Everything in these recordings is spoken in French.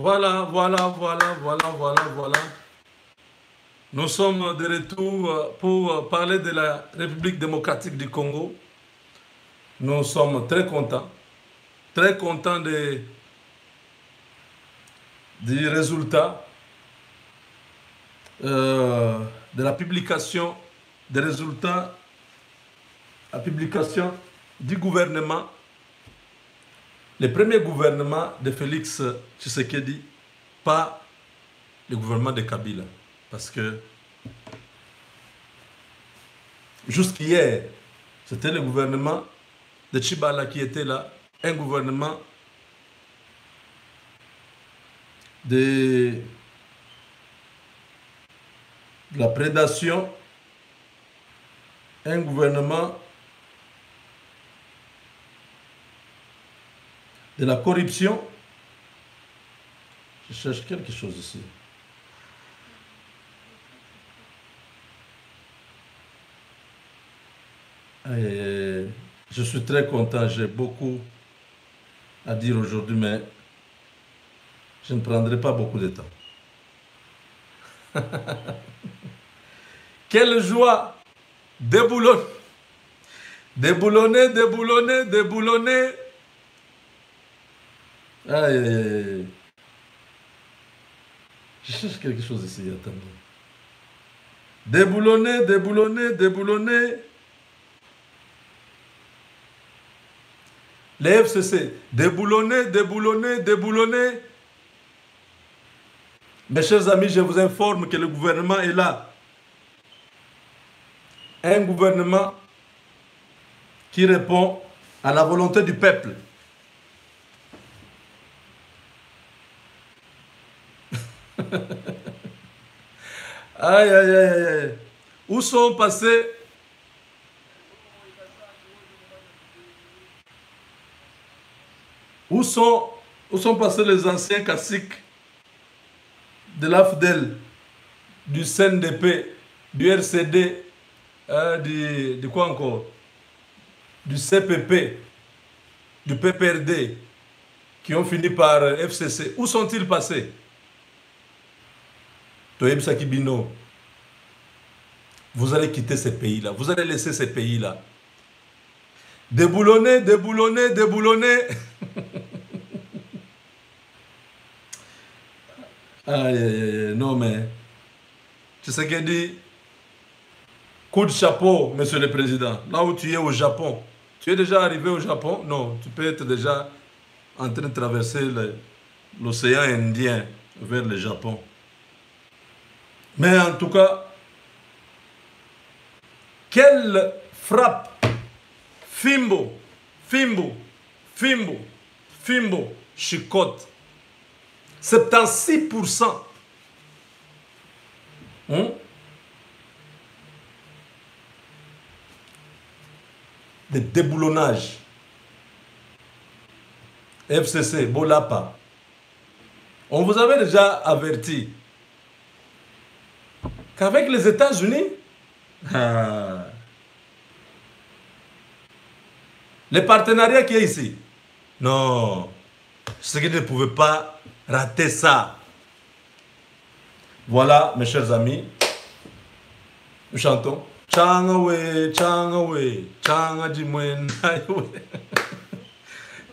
Voilà. Nous sommes de retour pour parler de la République démocratique du Congo. Nous sommes très contents du résultat de la publication des résultats, la publication du gouvernement, le premier gouvernement de Félix Tshisekedi, pas le gouvernement de Kabila. Parce que jusqu'hier, c'était le gouvernement de Tshibala qui était là, un gouvernement de la prédation, un gouvernement de la corruption. Je cherche quelque chose ici. Je suis très content, j'ai beaucoup à dire aujourd'hui, mais je ne prendrai pas beaucoup de temps. Quelle joie! Déboulonner. Aïe. Je cherche quelque chose ici, attendez. Déboulonner. Les FCC, déboulonner. Mes chers amis, je vous informe que le gouvernement est là. Un gouvernement qui répond à la volonté du peuple. Aïe. Où sont passés les anciens caciques de l'AFDEL, du CNDP, du RCD, du quoi encore, du CPP, du PPRD, qui ont fini par FCC. Où sont-ils passés? Toyeb Sakibino, vous allez quitter ces pays-là, vous allez laisser ces pays-là. Déboulonner. Aïe, non mais, tu sais qu'il dit, coup de chapeau, monsieur le président, là où tu es au Japon, tu es déjà arrivé au Japon? Non, tu peux être déjà en train de traverser l'océan Indien vers le Japon. Mais en tout cas, quelle frappe! Fimbo, chicote. 76% de déboulonnage. FCC, Bolapa. On vous avait déjà averti qu'avec les États-Unis, le partenariat qui est ici, non, ce qui ne pouvait pas rater ça. Voilà, mes chers amis, nous chantons. Changawe, changa jimwen,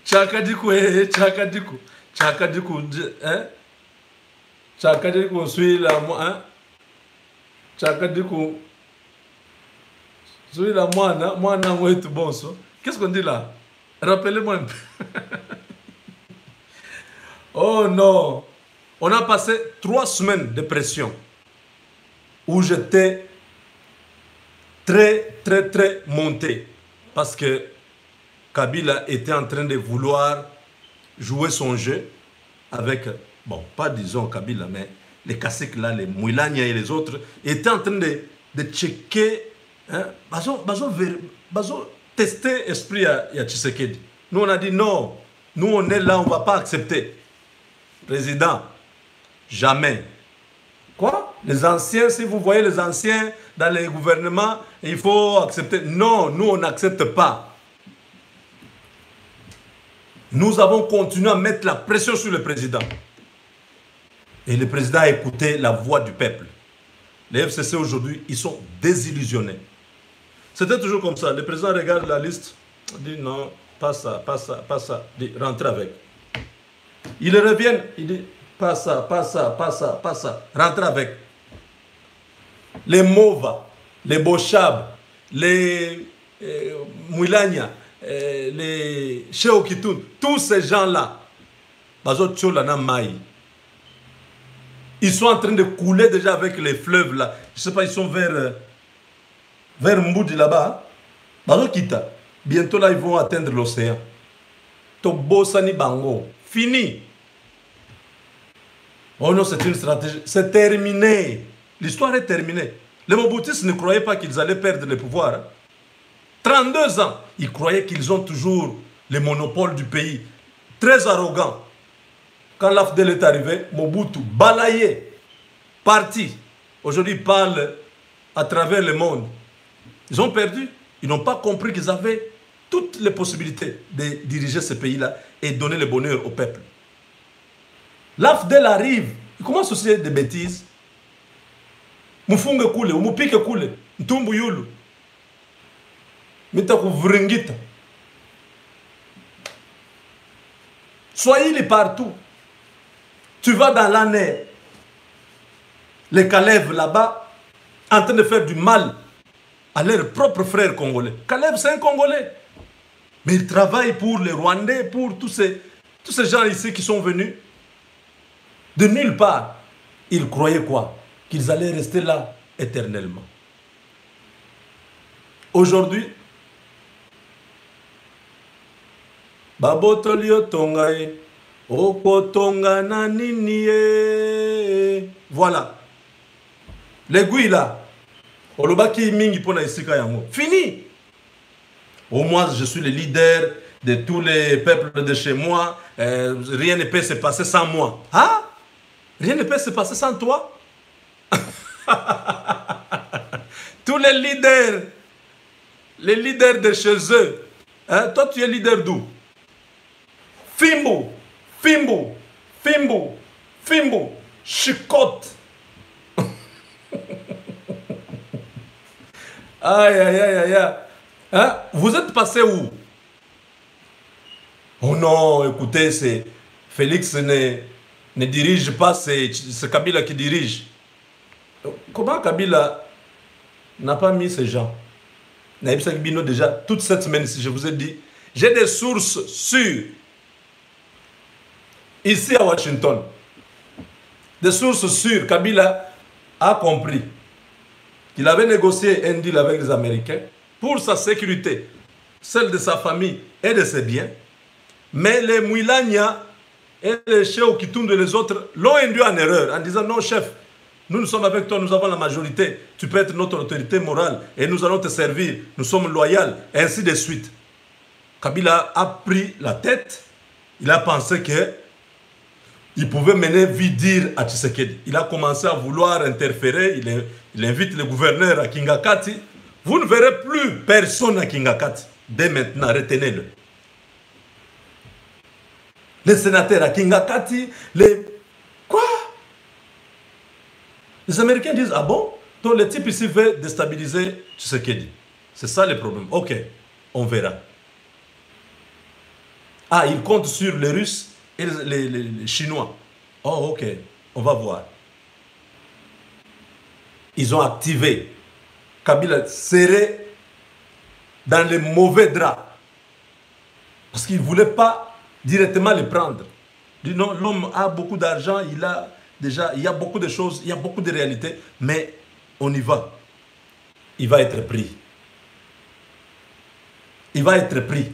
chakadiku, chakadiku, suis la moi, chakadiku, suis la moi, tout bon. Qu'est-ce qu'on dit là? Rappelez-moi un peu. Oh non! On a passé 3 semaines de pression où j'étais très monté parce que Kabila était en train de vouloir jouer son jeu avec, bon, pas disons Kabila, mais les caciques là, les Mouilania et les autres, étaient en train de checker, hein, bazo tester l'esprit à Tshisekedi. Nous on a dit non, nous on est là, on ne va pas accepter. Président, jamais. Quoi? Les anciens, si vous voyez les anciens dans les gouvernements, il faut accepter. Non, nous on n'accepte pas. Nous avons continué à mettre la pression sur le président. Et le président a écouté la voix du peuple. Les FCC aujourd'hui, ils sont désillusionnés. C'était toujours comme ça. Le président regarde la liste, dit non, pas ça, pas ça, pas ça. Il dit rentrez avec. Ils reviennent, il dit pas ça, pas ça, pas ça, pas ça. Rentrez avec. Les Mova, les Bochab, les Mouilania, les Cheokitoun, tous ces gens-là, ils sont en train de couler déjà avec les fleuves là. Je ne sais pas, ils sont vers Mboudi là-bas. Bientôt là, ils vont atteindre l'océan. Tobosani Bango. Fini. Oh non, c'est une stratégie. C'est terminé. L'histoire est terminée. Les Mobutistes ne croyaient pas qu'ils allaient perdre le pouvoir. 32 ans, ils croyaient qu'ils ont toujours le monopole du pays. Très arrogant. Quand l'AFDEL est arrivé, Mobutu, balayé, parti. Aujourd'hui, ils parlent à travers le monde. Ils ont perdu. Ils n'ont pas compris qu'ils avaient toutes les possibilités de diriger ce pays-là et donner le bonheur au peuple. L'AFDEL arrive. Il commence aussi des bêtises. Mufunge kule, umupike kule, ntumbu yulu. Mita kuvringita. Soyez partout. Tu vas dans l'année, les Kalev là-bas, en train de faire du mal à leurs propres frères congolais. Kalev, c'est un Congolais. Mais il travaille pour les Rwandais, pour tous ces gens ici qui sont venus. De nulle part. Ils croyaient quoi? Qu'ils allaient rester là éternellement. Aujourd'hui, Babotolio Tongae, Okotonga Naninie. Voilà. L'aiguille là. Olobaki Mingi Pona Isika Yango. Fini. Au moins, je suis le leader de tous les peuples de chez moi. Rien ne peut se passer sans moi. Ah? Rien ne peut se passer sans toi? Tous les leaders de chez eux, hein? Toi tu es leader d'où? Fimbo, Fimbo, Fimbo, Fimbo, chicote. Aïe, aïe, aïe, aïe, aïe. Hein? Vous êtes passé où? Oh non, écoutez, c'est Félix ne dirige pas, c'est Kabila qui dirige. Comment Kabila n'a pas mis ces gens? Naïb Bino déjà, toute cette semaine, si je vous ai dit, j'ai des sources sûres. Ici à Washington, des sources sûres, Kabila a compris qu'il avait négocié un deal avec les Américains pour sa sécurité, celle de sa famille et de ses biens. Mais les Mouilania et les Cheikh Kitoum et les autres l'ont induit en erreur en disant non chef, nous sommes avec toi, nous avons la majorité, tu peux être notre autorité morale et nous allons te servir, nous sommes loyaux, et ainsi de suite. Kabila a pris la tête, il a pensé qu'il pouvait mener vidir à Tshisekedi. Il a commencé à vouloir interférer, il invite le gouverneur à Kingakati. Vous ne verrez plus personne à Kingakati. Dès maintenant, retenez-le. Les sénateurs à Kingakati, Quoi? Les Américains disent, ah bon? Donc le type ici veut déstabiliser Tshisekedi. C'est ça le problème. Ok, on verra. Ah, il compte sur les Russes et les Chinois. Oh, ok, on va voir. Ils ont activé. Kabila serré dans les mauvais draps. Parce qu'il ne voulait pas directement les prendre. Il dit non, l'homme a beaucoup d'argent, il y a beaucoup de choses, il y a beaucoup de réalités, mais on y va. Il va être pris. Il va être pris.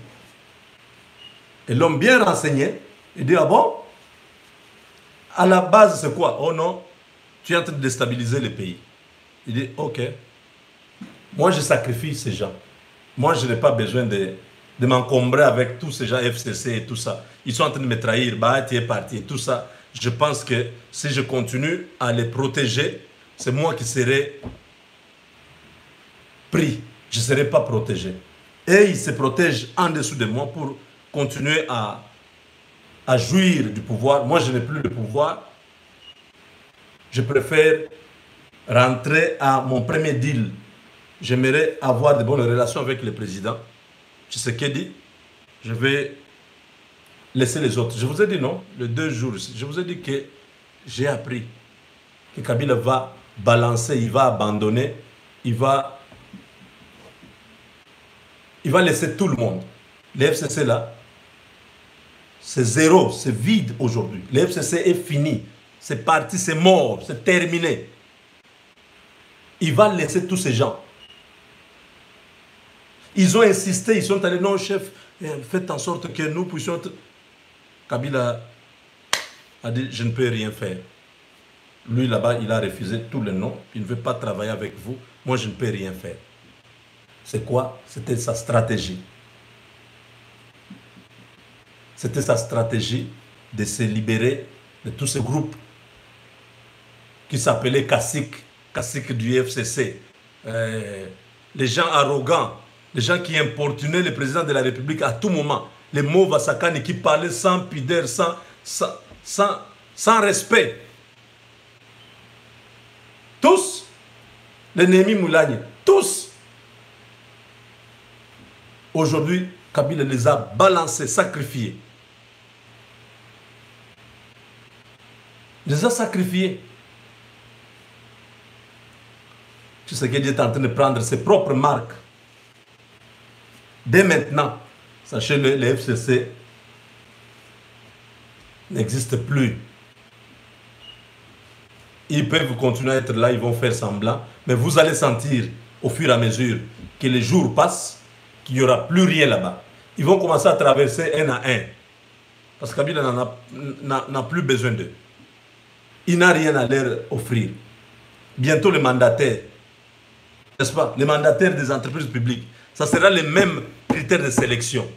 Et l'homme bien renseigné, il dit, ah bon? À la base, c'est quoi? Oh non, tu es en train de déstabiliser le pays. Il dit, ok, moi je sacrifie ces gens. Moi je n'ai pas besoin de m'encombrer avec tous ces gens FCC et tout ça. Ils sont en train de me trahir, Bahati est parti et tout ça. Je pense que si je continue à les protéger, c'est moi qui serai pris. Je ne serai pas protégé. Et ils se protègent en dessous de moi pour continuer à jouir du pouvoir. Moi, je n'ai plus le pouvoir. Je préfère rentrer à mon premier deal. J'aimerais avoir de bonnes relations avec le président. Tshisekedi, je vais laisser les autres. Je vous ai dit non, les 2 jours. Je vous ai dit que j'ai appris que Kabila va balancer, il va abandonner, il va laisser tout le monde. Les FCC là, c'est zéro, c'est vide aujourd'hui. Le FCC est fini, c'est parti, c'est mort, c'est terminé. Il va laisser tous ces gens. Ils ont insisté, ils sont allés, non chef, faites en sorte que nous puissions... Kabila a dit, je ne peux rien faire. Lui là-bas, il a refusé tous les noms, il ne veut pas travailler avec vous, moi je ne peux rien faire. C'est quoi? C'était sa stratégie. C'était sa stratégie de se libérer de tous ces groupes qui s'appelaient Caciques du FCC. Les gens arrogants, les gens qui importunaient le président de la République à tout moment. Les mots Vassakani qui parlaient sans pudeur, sans respect. Tous, l'ennemi Moulagne, tous. Aujourd'hui, Kabila les a balancés, sacrifiés. Les a sacrifiés. Tu sais qu'il est en train de prendre ses propres marques. Dès maintenant, sachez-le, les FCC n'existent plus. Ils peuvent continuer à être là, ils vont faire semblant, mais vous allez sentir au fur et à mesure que les jours passent, qu'il n'y aura plus rien là-bas. Ils vont commencer à traverser un à un. Parce que Kabila n'a plus besoin d'eux. Il n'a rien à leur offrir. Bientôt les mandataires, n'est-ce pas? Les mandataires des entreprises publiques, ça sera les mêmes critères de sélection.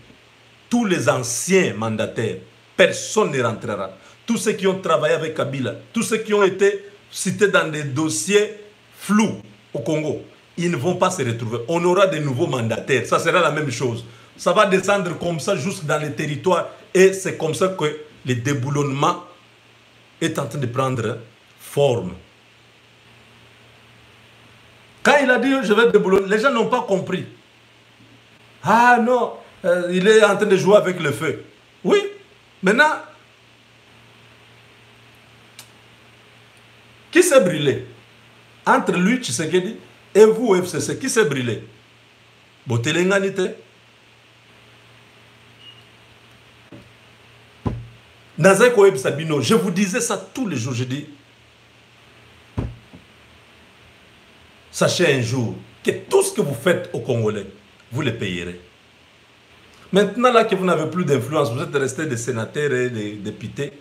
Tous les anciens mandataires, personne ne rentrera. Tous ceux qui ont travaillé avec Kabila, tous ceux qui ont été cités dans des dossiers flous au Congo, ils ne vont pas se retrouver. On aura de nouveaux mandataires, ça sera la même chose. Ça va descendre comme ça jusque dans les territoires et c'est comme ça que le déboulonnement est en train de prendre forme. Quand il a dit je vais déboulonner, les gens n'ont pas compris. Ah non, il est en train de jouer avec le feu. Oui, maintenant, qui s'est brûlé? Entre lui, Tshisekedi, et vous, FCC, qui s'est brûlé? Botelenganite. Nazako Eb Sabino, je vous disais ça tous les jours, je dis, sachez un jour que tout ce que vous faites aux Congolais, vous le payerez. Maintenant là que vous n'avez plus d'influence, vous êtes restés des sénateurs et des députés.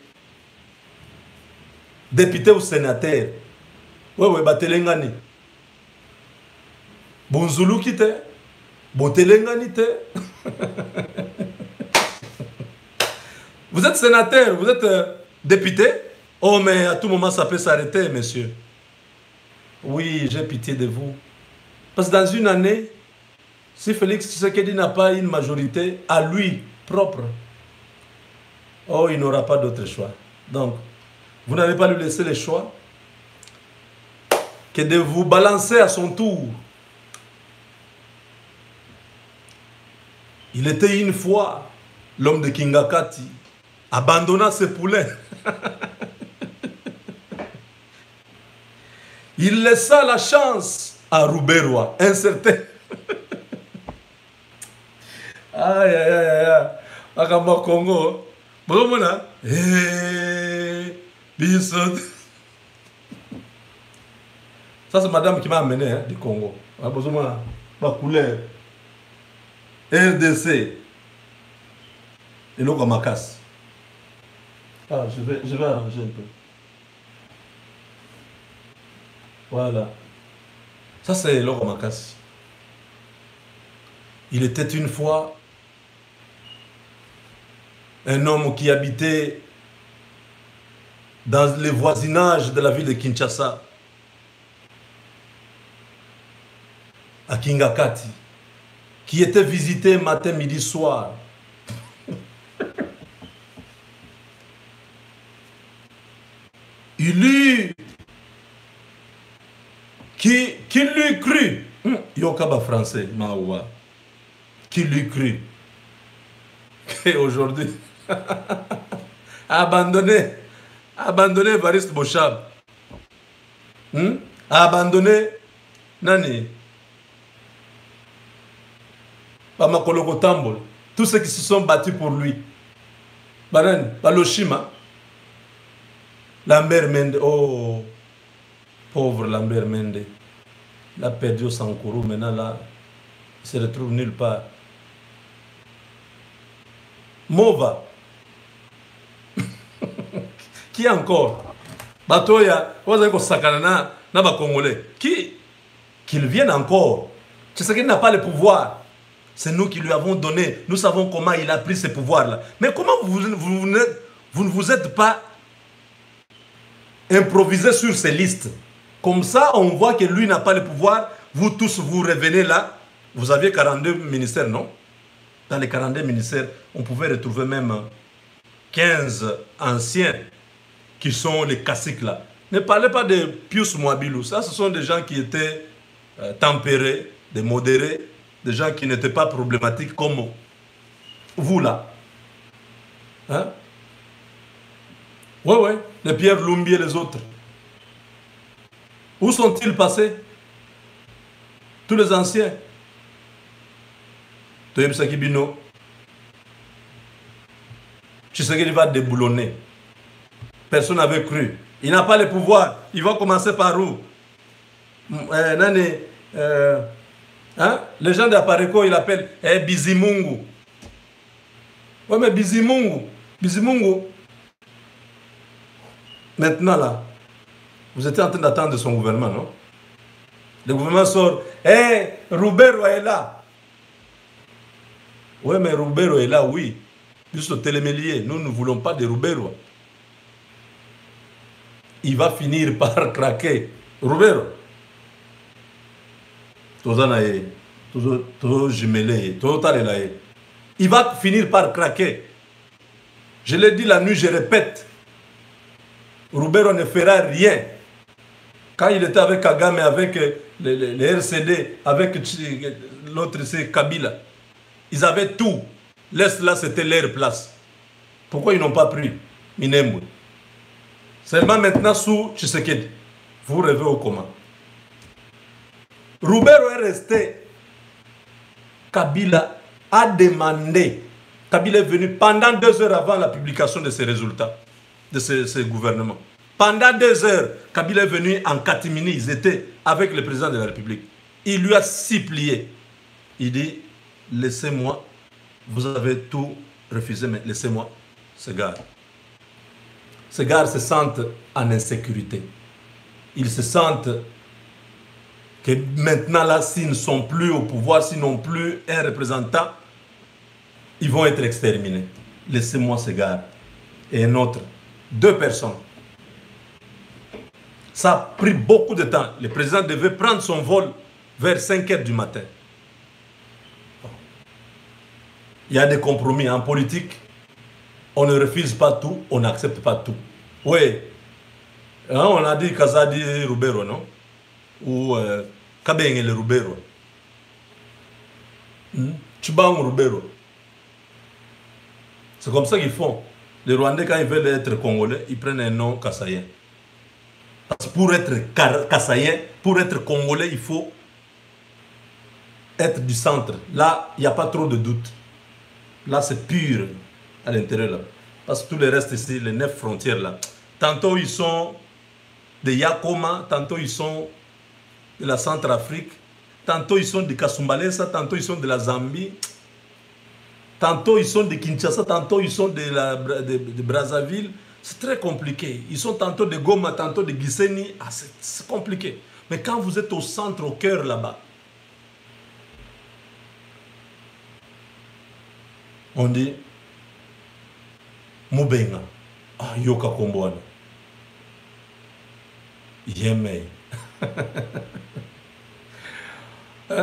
Députés ou sénateurs. Oui, Batelengani. Bonzoulou qui te. Botelengani te. Vous êtes sénateur, vous êtes député. Oh, mais à tout moment, ça peut s'arrêter, monsieur. Oui, j'ai pitié de vous. Parce que dans une année, si Félix Tshisekedi n'a pas une majorité à lui propre, oh, il n'aura pas d'autre choix. Donc, vous n'allez pas lui laisser le choix que de vous balancer à son tour. Il était une fois l'homme de Kingakati, abandonnant ses poulets. Il laissa la chance à Rouberois, un certain. Aïe, aïe, aïe, aïe. Akamba Congo. Bon, Bissot. Ça, c'est madame qui m'a amené hein, du Congo. Ma couleur. RDC. Et l'eau comme ma casse. Ah, je vais arranger un peu. Voilà. Ça, c'est l'eau comme ma casse. Il était une fois un homme qui habitait dans les voisinages de la ville de Kinshasa, à Kingakati, qui était visité matin, midi, soir. Il eut Qui lui cru? Yokaba français, Maoua. Qui lui cru? Et aujourd'hui, abandonné Evariste Bochab. Abandonné Nani Bamakoloko Tambol. Tous ceux qui se sont battus pour lui. Banani, Baloshima. Lambert Mende. Oh, pauvre Lambert Mende. Il a perdu au Sankourou. Maintenant, là, il se retrouve nulle part. Mova. Qui encore? Batoya, vous avez Sakanana, Naba Congolais. Qu'il vienne encore. Tu sais qu'il n'a pas le pouvoir. C'est nous qui lui avons donné. Nous savons comment il a pris ce pouvoir-là. Mais comment vous ne vous êtes pas improvisé sur ces listes? Comme ça, on voit que lui n'a pas le pouvoir. Vous tous, vous revenez là. Vous aviez 42 ministères, non? Dans les 42 ministères, on pouvait retrouver même 15 anciens qui sont les caciques là. Ne parlez pas de Pius Mwabilou. Ça, ce sont des gens qui étaient tempérés, des modérés, des gens qui n'étaient pas problématiques comme vous là. Hein? Oui, oui. Les Pierre Lumbi et les autres. Où sont-ils passés? Tous les anciens. Toyem Sakibino. Tshisekedi va déboulonner. Personne n'avait cru. Il n'a pas le pouvoir. Il va commencer par où? Hein? Les gens d'Apareco, ils l'appellent Bizimungu. Oui, mais Bizimungu. Maintenant, là, vous étiez en train d'attendre son gouvernement, non? Le gouvernement sort. Roubero est là. Oui, mais Roubero est là, oui. Juste le télémélier. Nous ne voulons pas de Roubero. Il va finir par craquer. Roubero. Il va finir par craquer. Je l'ai dit la nuit, je répète. Roubero ne fera rien. Quand il était avec Kagame, avec les RCD, avec l'autre, c'est Kabila, ils avaient tout. L'Est là, c'était leur place. Pourquoi ils n'ont pas pris Minembwe? Seulement maintenant sous Tshisekedi. Vous rêvez au comment? Roubero est resté. Kabila a demandé. Kabila est venu pendant 2 heures avant la publication de ces résultats, de ces gouvernements. Pendant 2 heures, Kabila est venu en catimini. Ils étaient avec le président de la République. Il lui a supplié. Il dit, laissez-moi, vous avez tout refusé, mais laissez-moi. Ces gars se sentent en insécurité. Ils se sentent que maintenant, là, s'ils ne sont plus au pouvoir, s'ils n'ont plus un représentant, ils vont être exterminés. Laissez-moi ces gars. Et un autre. 2 personnes. Ça a pris beaucoup de temps. Le président devait prendre son vol vers 5 heures du matin. Il y a des compromis en politique. On ne refuse pas tout, on n'accepte pas tout. Oui. Hein, on a dit Kazadi Roubero, non? Ou Kabeng le Roubero. Tchibang Roubero. C'est comme ça qu'ils font. Les Rwandais, quand ils veulent être Congolais, ils prennent un nom kassaïen. Parce que pour être kassaïen, pour être Congolais, il faut être du centre. Là, il n'y a pas trop de doute. Là, c'est pur à l'intérieur. Là. Parce que tout le reste ici, les 9 frontières là, tantôt ils sont de Yakoma, tantôt ils sont de la Centrafrique, tantôt ils sont de Kasumbalesa, tantôt ils sont de la Zambie, tantôt ils sont de Kinshasa, tantôt ils sont de Brazzaville. C'est très compliqué. Ils sont tantôt de Goma, tantôt de Gisenyi. Ah, c'est compliqué. Mais quand vous êtes au centre, au cœur là-bas, on dit Mubenga. Ah, Yoka Komboana. Yemei.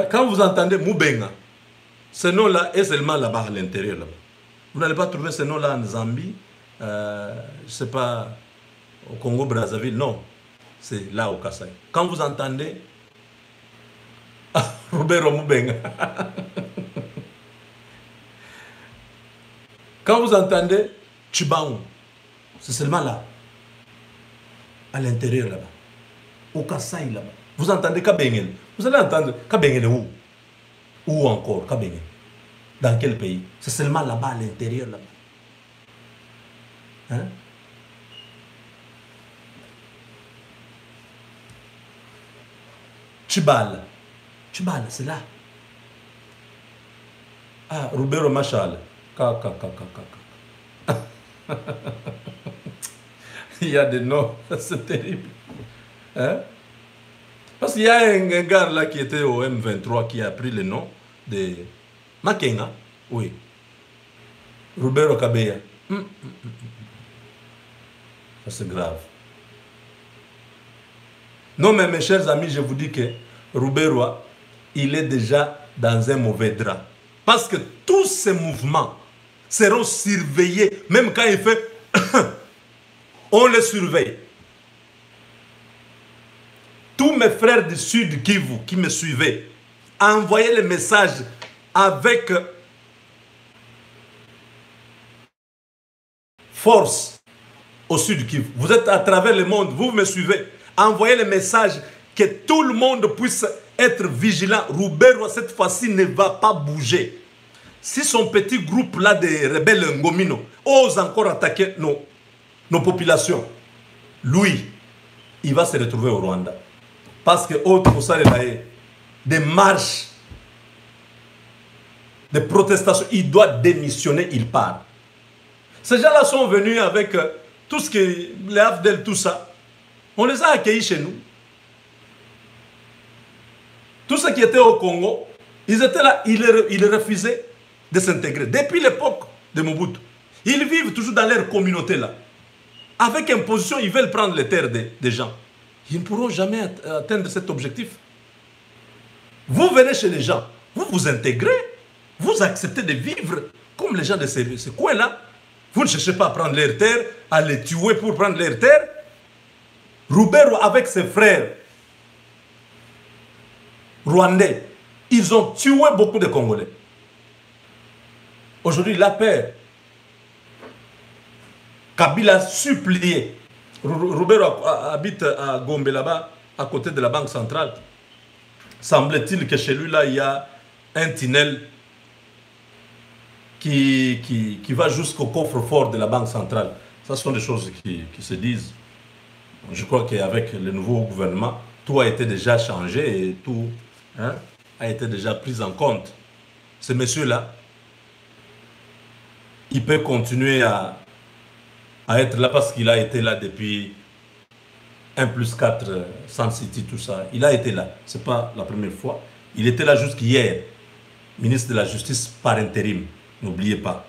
Quand vous entendez Mubenga, ce nom-là est seulement là-bas à l'intérieur. Là vous n'allez pas trouver ce nom-là en Zambie, je ne sais pas, au Congo-Brazzaville, non. C'est là au Kasaï. Quand vous entendez Robert Moubenga. Quand vous entendez Chibaou, c'est seulement là, à l'intérieur là-bas, au Kassai là-bas. Vous entendez Kabengel. Vous allez entendre Kabengel où? Où encore Kabengel? Dans quel pays? C'est seulement là-bas, à l'intérieur là-bas. Hein? Chibal, c'est là. Ah, Roubero Machal. Il y a des noms, c'est terrible. Hein? Parce qu'il y a un gars là qui était au M23 qui a pris le nom de Makenga. Oui. Roubero Kabeya. Ça c'est grave. Non, mais mes chers amis, je vous dis que Roubero, il est déjà dans un mauvais drap. Parce que tous ces mouvements seront surveillés, même quand il fait, on les surveille. Tous mes frères du Sud Kivu qui me suivaient, envoyaient les messages avec force au Sud Kivu. Vous êtes à travers le monde, vous me suivez. Envoyez les messages que tout le monde puisse être vigilant. Roubero, cette fois-ci, ne va pas bouger. Si son petit groupe là de rebelles Ngomino ose encore attaquer nos populations, lui, il va se retrouver au Rwanda. Parce que autre pour ça, des marches, des protestations, il doit démissionner, il part. Ces gens-là sont venus avec tout ce que les Afdel, tout ça. On les a accueillis chez nous. Tous ceux qui étaient au Congo, ils étaient là, ils refusaient de s'intégrer. Depuis l'époque de Mobutu, ils vivent toujours dans leur communauté là. Avec imposition, ils veulent prendre les terres des gens. Ils ne pourront jamais atteindre cet objectif. Vous venez chez les gens, vous vous intégrez, vous acceptez de vivre comme les gens de ce coin-là. Vous ne cherchez pas à prendre leurs terres, à les tuer pour prendre leurs terres. Roubero avec ses frères rwandais, ils ont tué beaucoup de Congolais. Aujourd'hui, la paix. Kabila a supplié. Roubero habite à Gombe là-bas, à côté de la Banque centrale. Semble-t-il que chez lui, là, il y a un tunnel qui va jusqu'au coffre-fort de la Banque centrale. Ça, ce sont des choses qui se disent. Je crois qu'avec le nouveau gouvernement, tout a été déjà changé et tout a été déjà pris en compte. Ce monsieur-là, il peut continuer à être là parce qu'il a été là depuis 1+4, Sun City, tout ça. Il a été là. Ce n'est pas la première fois. Il était là jusqu'hier, ministre de la Justice par intérim. N'oubliez pas.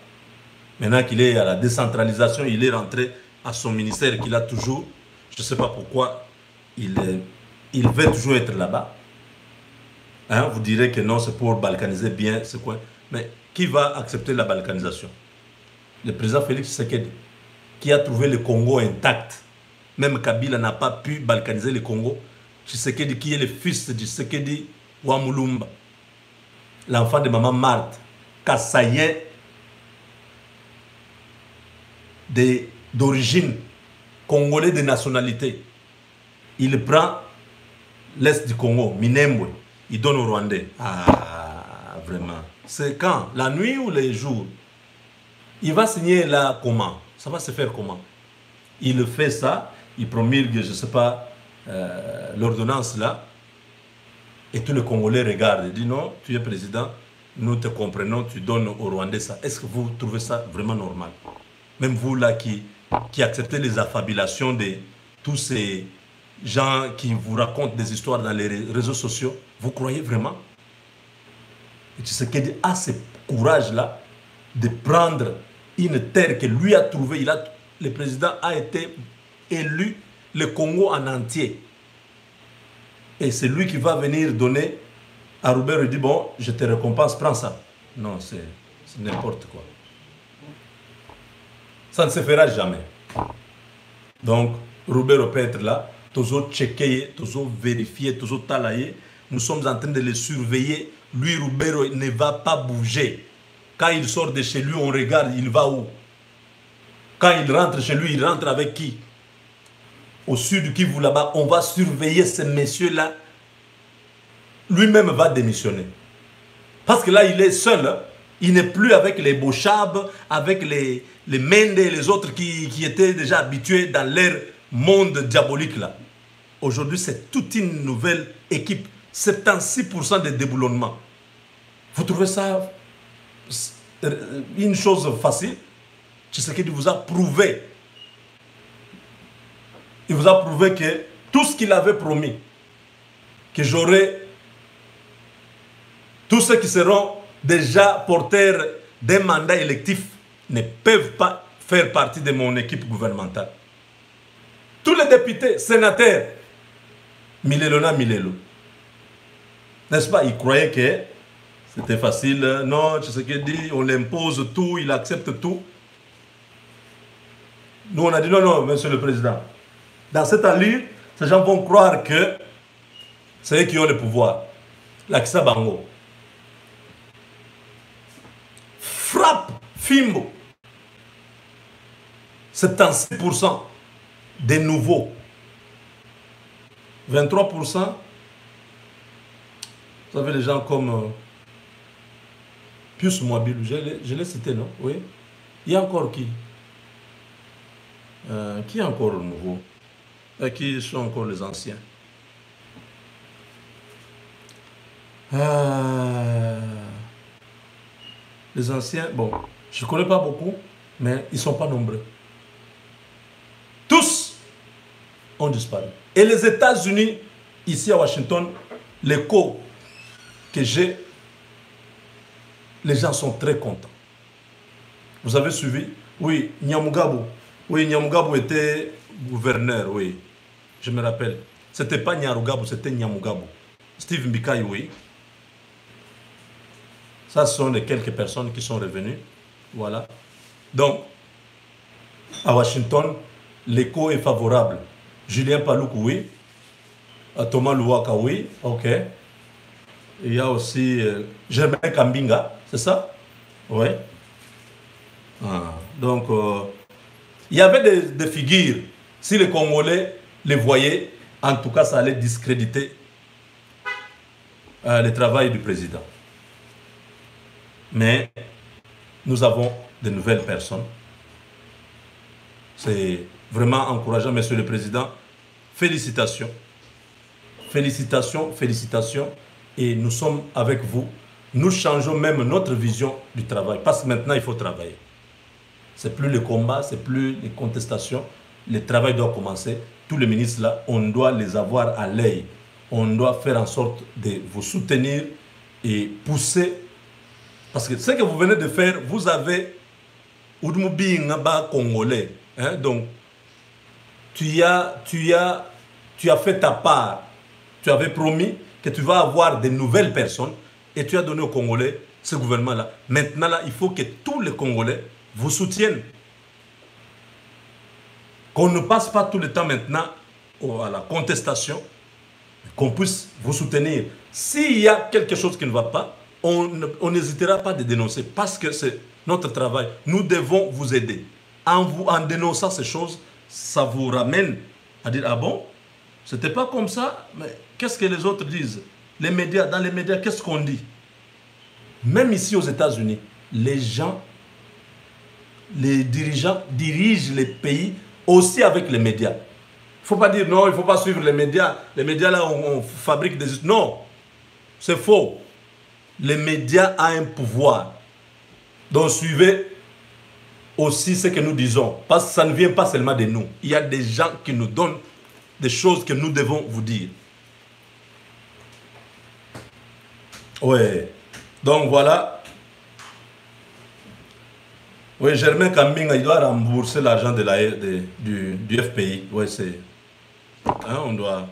Maintenant qu'il est à la décentralisation, il est rentré à son ministère qu'il a toujours. Je ne sais pas pourquoi il veut toujours être là-bas. Hein, vous direz que non, c'est pour balkaniser bien ce coin. Mais qui va accepter la balkanisation? Le président Félix Tshisekedi, qui a trouvé le Congo intact. Même Kabila n'a pas pu balkaniser le Congo. Tshisekedi, qui est le fils de Tshisekedi Wamulumba, l'enfant de maman Marthe, Kassaïen d'origine congolais de nationalité. Il prend l'Est du Congo, Minembwe, il donne aux Rwandais. Ah, vraiment. C'est quand? La nuit ou les jours? Il va signer là comment? Ça va se faire comment? Il fait ça, il promulgue, je ne sais pas, l'ordonnance là, et tous les Congolais regardent et disent non, tu es président, nous te comprenons, tu donnes aux Rwandais ça. Est-ce que vous trouvez ça vraiment normal? Même vous là qui acceptez les affabulations de tous ces gens qui vous racontent des histoires dans les réseaux sociaux, vous croyez vraiment? Et Tshisekedi a ce courage-là de prendre une terre que lui a trouvée. Le président a été élu, le Congo en entier. Et c'est lui qui va venir donner à Roubero. Il dit, bon, je te récompense, prends ça. Non, c'est n'importe quoi. Ça ne se fera jamais. Donc, Roubero peut être là, toujours checker, toujours vérifier, toujours talayer. nous sommes en train de les surveiller. Lui, Roubero, ne va pas bouger. Quand il sort de chez lui, on regarde, il va où? Quand il rentre chez lui, il rentre avec qui? Au sud du Kivu, là-bas, on va surveiller ces messieurs-là. Lui-même va démissionner. Parce que là, il est seul. Hein? Il n'est plus avec les Bochab, avec les Mende et les autres qui étaient déjà habitués dans leur monde diabolique là. Aujourd'hui, c'est toute une nouvelle équipe. 76% de déboulonnement. Vous trouvez ça une chose facile? Tshisekedi vous a prouvé. Il vous a prouvé que tout ce qu'il avait promis, que j'aurai, tous ceux qui seront déjà porteurs d'un mandat électif ne peuvent pas faire partie de mon équipe gouvernementale. Tous les députés, sénateurs, Milelona Milelo. N'est-ce pas? Ils croyaient que c'était facile. Non, tu sais ce qu'il dit, on l'impose tout, il accepte tout. Nous, on a dit non, non, monsieur le président. Dans cette allure, ces gens vont croire que c'est eux qui ont le pouvoir. L'Aksa Bango. Frappe, Fimbo. 76% des nouveaux. 23%. Vous savez, les gens comme Pius Mouabilou, je l'ai cité, non? Oui. Il y a encore qui? Qui est encore nouveau? Qui sont encore les anciens? Les anciens, bon, je ne connais pas beaucoup, mais ils ne sont pas nombreux. Tous ont disparu. Et les États-Unis, ici à Washington, l'écho que j'ai, les gens sont très contents. Vous avez suivi? Oui, Nyamugabo. Oui, Nyamugabo était gouverneur, oui. Je me rappelle. Ce n'était pas Nyarugabo, c'était Nyamugabo. Steve Mbikai, oui. Ça, ce sont les quelques personnes qui sont revenues. Voilà. Donc, à Washington, l'écho est favorable. Julien Paloukou, oui. Thomas Louaka, oui. OK. Il y a aussi Germain Kambinga, c'est ça? Oui. Ah, donc, il y avait des figures. Si les Congolais les voyaient, en tout cas, ça allait discréditer le travail du président. Mais nous avons de nouvelles personnes. C'est vraiment encourageant, monsieur le président. Félicitations. Félicitations, félicitations. Et nous sommes avec vous. Nous changeons même notre vision du travail. Parce que maintenant, il faut travailler. Ce n'est plus le combat, ce n'est plus les contestations. Le travail doit commencer. Tous les ministres là, on doit les avoir à l'œil. On doit faire en sorte de vous soutenir et pousser. Parce que ce que vous venez de faire, vous avez Oudmoubi Ngaba congolais. Hein? Donc, tu as fait ta part. Tu avais promis que tu vas avoir de nouvelles personnes et tu as donné aux Congolais ce gouvernement-là. Maintenant, là, il faut que tous les Congolais vous soutiennent. Qu'on ne passe pas tout le temps maintenant à la contestation, qu'on puisse vous soutenir. S'il y a quelque chose qui ne va pas, on n'hésitera pas de dénoncer parce que c'est notre travail. Nous devons vous aider. En dénonçant ces choses, ça vous ramène à dire, ah bon, c'était pas comme ça, mais qu'est-ce que les autres disent? Les médias, dans les médias, qu'est-ce qu'on dit? Même ici aux États-Unis, les gens, les dirigeants dirigent les pays aussi avec les médias. Il ne faut pas dire non, il ne faut pas suivre les médias. Les médias là, on fabrique des... Non, c'est faux. Les médias ont un pouvoir. Donc suivez aussi ce que nous disons. Parce que ça ne vient pas seulement de nous. Il y a des gens qui nous donnent des choses que nous devons vous dire. Ouais. Donc voilà. Oui, Germain Kambinga, il doit rembourser l'argent du FPI. Oui, c'est... Hein, on doit...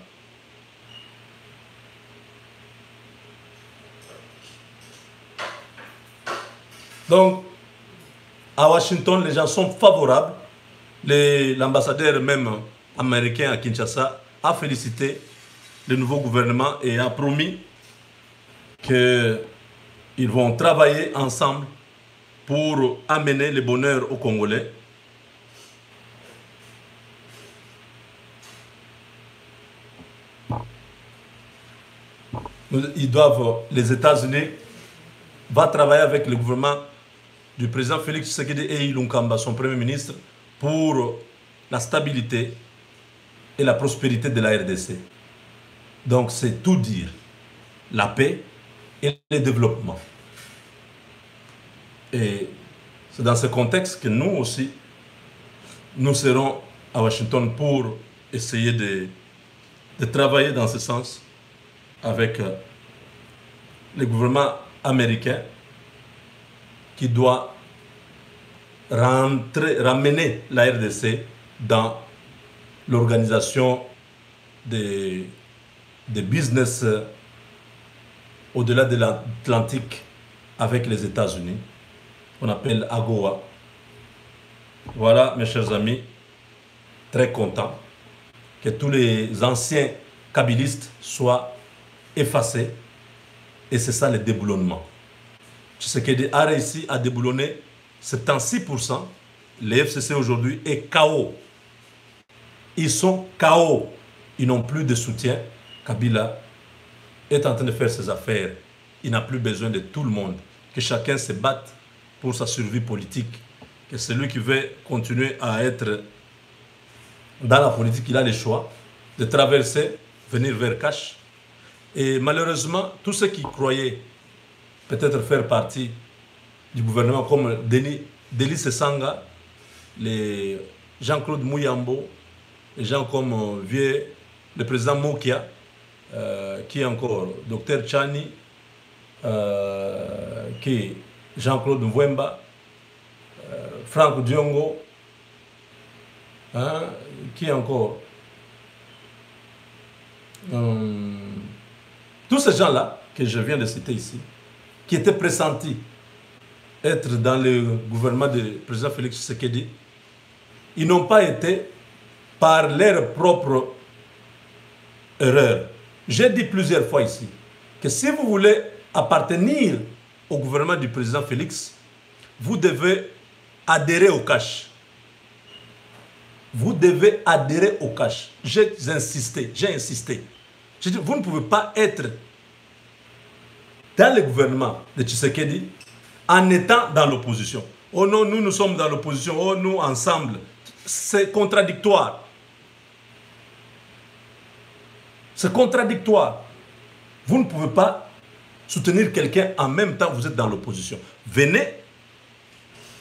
Donc, à Washington, les gens sont favorables. L'ambassadeur même américain à Kinshasa a félicité le nouveau gouvernement et a promis qu'ils vont travailler ensemble pour amener le bonheur aux Congolais. Les États-Unis vont travailler avec le gouvernement du président Félix Tshisekedi et Ilunkamba, son premier ministre, pour la stabilité et la prospérité de la RDC. Donc c'est tout dire, la paix et le développement. Et c'est dans ce contexte que nous aussi, nous serons à Washington pour essayer de travailler dans ce sens avec le gouvernement américain qui doit ramener la RDC dans l'organisation des business au-delà de l'Atlantique avec les États-Unis, qu'on appelle AGOA. Voilà, mes chers amis, très content que tous les anciens kabylistes soient effacés. Et c'est ça le déboulonnement. Tshisekedi a réussi à déboulonner 76%. Les FCC aujourd'hui est KO. Ils sont KO. Ils n'ont plus de soutien. Kabila est en train de faire ses affaires. Il n'a plus besoin de tout le monde. Que chacun se batte pour sa survie politique. Que celui qui veut continuer à être dans la politique, il a le choix de traverser, venir vers Cache. Et malheureusement, tous ceux qui croyaient peut-être faire partie du gouvernement, comme Denis Sesanga, les Jean-Claude Mouyambo, les gens comme le président Mokia, qui est encore Dr Chani, qui est Jean-Claude Mwemba, Franck Diongo, qui est encore tous ces gens-là que je viens de citer ici, qui étaient pressentis être dans le gouvernement du président Félix Tshisekedi, ils n'ont pas été par leur propre erreur. J'ai dit plusieurs fois ici que si vous voulez appartenir au gouvernement du président Félix, vous devez adhérer au cash. Vous devez adhérer au cash. J'ai insisté. J'ai dit, vous ne pouvez pas être dans le gouvernement de Tshisekedi en étant dans l'opposition. Oh non, nous sommes dans l'opposition. Oh, nous ensemble. C'est contradictoire. C'est contradictoire. Vous ne pouvez pas soutenir quelqu'un en même temps que vous êtes dans l'opposition. Venez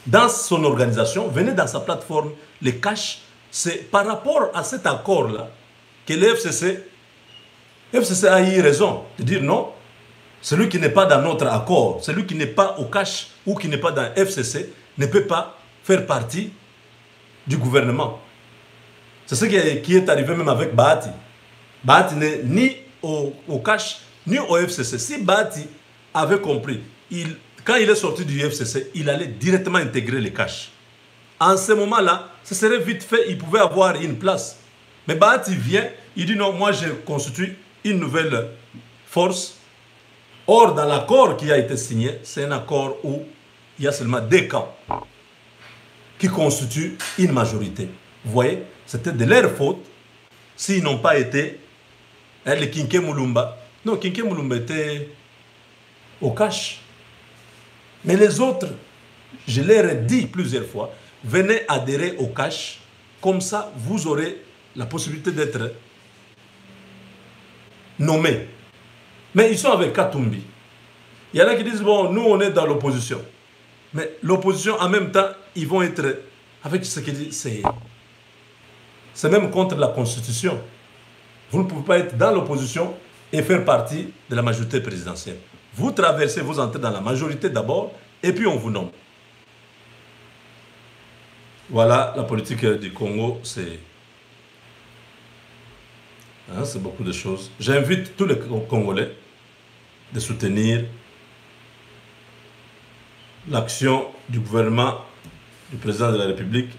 dans son organisation, venez dans sa plateforme. Les cash, c'est par rapport à cet accord-là que le FCC a eu raison de dire non. Celui qui n'est pas dans notre accord, celui qui n'est pas au cash ou qui n'est pas dans FCC, ne peut pas faire partie du gouvernement. C'est ce qui est arrivé même avec Bahati. Bahati n'est ni au cash, ni au FCC. Si Bahati avait compris, quand il est sorti du FCC, il allait directement intégrer les cash. En ce moment-là, ce serait vite fait, il pouvait avoir une place. Mais Bahati vient, il dit non, moi je constitue une nouvelle force. Or, dans l'accord qui a été signé, c'est un accord où il y a seulement 2 camps qui constituent une majorité. Vous voyez, c'était de leur faute s'ils n'ont pas été les Kinké Moulumba. Non, Kinké Moulumba était au cash. Mais les autres, je leur ai dit plusieurs fois, venez adhérer au cash, comme ça vous aurez la possibilité d'être nommés. Mais ils sont avec Katumbi. Il y en a qui disent, bon, nous on est dans l'opposition. Mais l'opposition, en même temps, ils vont être avec ce qui dit, c'est même contre la Constitution. Vous ne pouvez pas être dans l'opposition et faire partie de la majorité présidentielle. Vous traversez, vous entrez dans la majorité d'abord, et puis on vous nomme. Voilà, la politique du Congo, c'est beaucoup de choses. J'invite tous les Congolais de soutenir l'action du gouvernement du président de la République.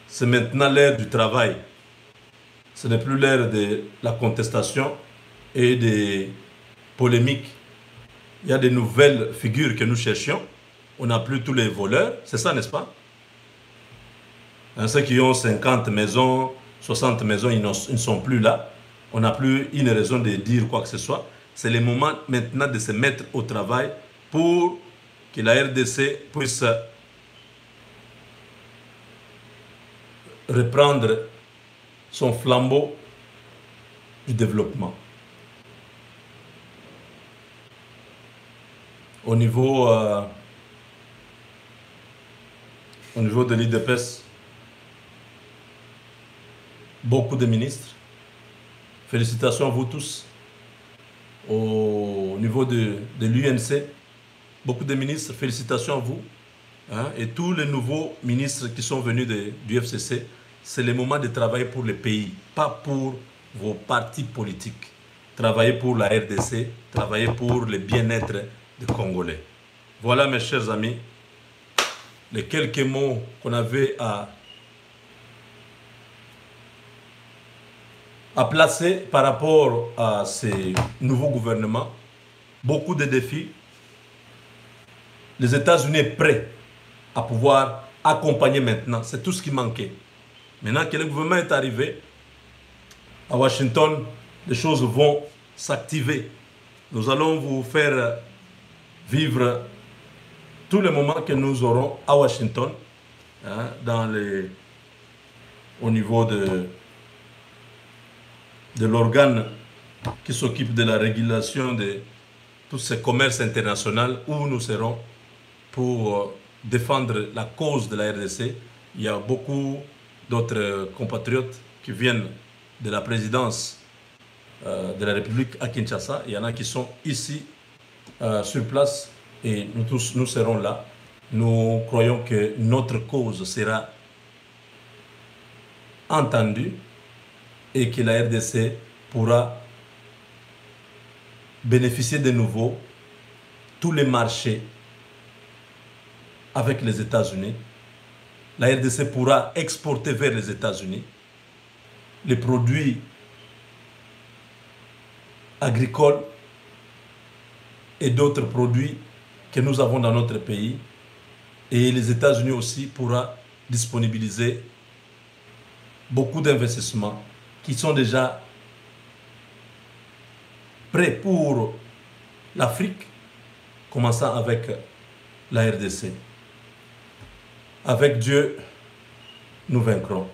C'est maintenant l'ère du travail. Ce n'est plus l'ère de la contestation et des polémiques. Il y a de nouvelles figures que nous cherchions. On n'a plus tous les voleurs, c'est ça, n'est-ce pas? Hein, ceux qui ont 50 maisons, 60 maisons, ils ne sont plus là. On n'a plus une raison de dire quoi que ce soit. C'est le moment maintenant de se mettre au travail pour que la RDC puisse reprendre son flambeau du développement. Au niveau de l'IDPS, beaucoup de ministres. Félicitations à vous tous. Au niveau de l'UNC, beaucoup de ministres, félicitations à vous. Hein, et tous les nouveaux ministres qui sont venus du FCC, c'est le moment de travailler pour le pays, pas pour vos partis politiques. Travailler pour la RDC, travailler pour le bien-être des Congolais. Voilà, mes chers amis, les quelques mots qu'on avait à placer par rapport à ces nouveaux gouvernements. Beaucoup de défis. Les États-Unis sont prêts à pouvoir accompagner maintenant. C'est tout ce qui manquait. Maintenant que le gouvernement est arrivé, à Washington, les choses vont s'activer. Nous allons vous faire vivre tous les moments que nous aurons à Washington, hein, au niveau de l'organe qui s'occupe de la régulation de tous ces commerces internationaux où nous serons pour défendre la cause de la RDC. Il y a beaucoup d'autres compatriotes qui viennent de la présidence de la République à Kinshasa. Il y en a qui sont ici sur place et nous tous, nous serons là. Nous croyons que notre cause sera entendue et que la RDC pourra bénéficier de nouveau tous les marchés avec les États-Unis. La RDC pourra exporter vers les États-Unis les produits agricoles et d'autres produits que nous avons dans notre pays. Et les États-Unis aussi pourra disponibiliser beaucoup d'investissements qui sont déjà prêts pour l'Afrique, commençant avec la RDC. Avec Dieu, nous vaincrons.